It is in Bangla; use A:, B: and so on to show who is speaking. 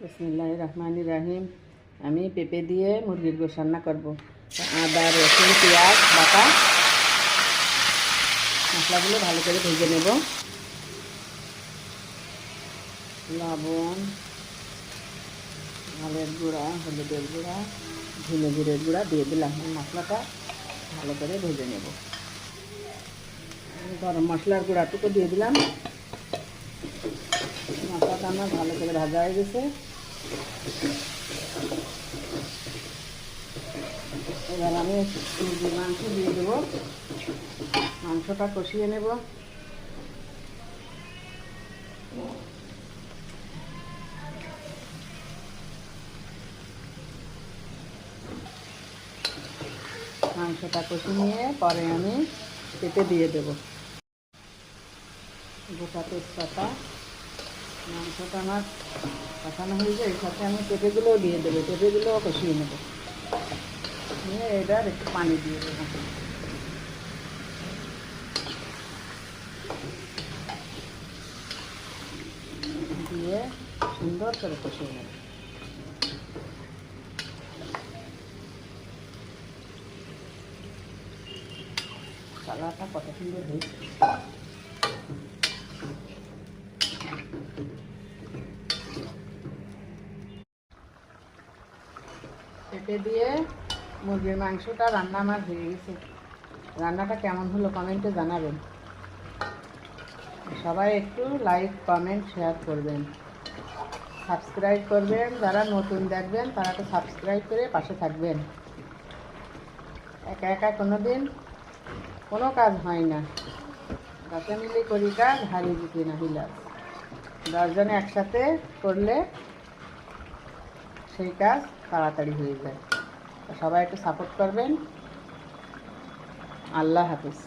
A: বিসমিল্লাহির রহমানির রহিম। আমি পেঁপে দিয়ে মুরগির গোশ রান্না করব। আদা, রসুন, পেঁয়াজ বাটা মশলাগুলো ভালো করে ভেজে নেব। লবণ, ঝালের গুঁড়া, হলুদের গুঁড়া, ধনে জিরের গুঁড়া দিয়ে দিলাম। মশলাটা ভালো করে ভেজে নেব। গরম মশলার গুঁড়াটুকু দিয়ে দিলাম। মশলাটা আমার ভালো করে ভাজা হয়ে গেছে। এবার আমি মুরগির মাংস দিয়ে দেবো। মাংসটা কষিয়ে নেব। মাংসটা কষিয়ে নিয়ে পরে আমি পেঁপে দিয়ে দেবো। গোটা তেজপাতা, মাংসটা আমার কষানো হয়ে যায়, এর সাথে আমি পেঁপেগুলোও দিয়ে দেবো। পেঁপেগুলোও কষিয়ে নেব। নিয়ে এবার একটু পানি দিয়ে দেবো। দিয়ে সুন্দর করে কষিয়ে নেব। কালারটা কত সুন্দর হয়েছে। পেঁপে দিয়ে মুরগির মাংসটা রান্না আমার হয়ে গেছে। রান্নাটা কেমন হলো কমেন্টে জানাবেন। সবাই একটু লাইক, কমেন্ট, শেয়ার করবেন, সাবস্ক্রাইব করবেন। যারা নতুন দেখবেন তারা তো সাবস্ক্রাইব করে পাশে থাকবেন। একা একা কোনো কাজ হয় না। রাতে মিলে করি কাজ, হারিয়ে দিতে না হিলাস। 10 জনে একসাথে করলে সেই কাজ তাড়াতাড়ি হয়ে যায়। সবাই একটু সাপোর্ট করবেন। আল্লাহ হাফিজ।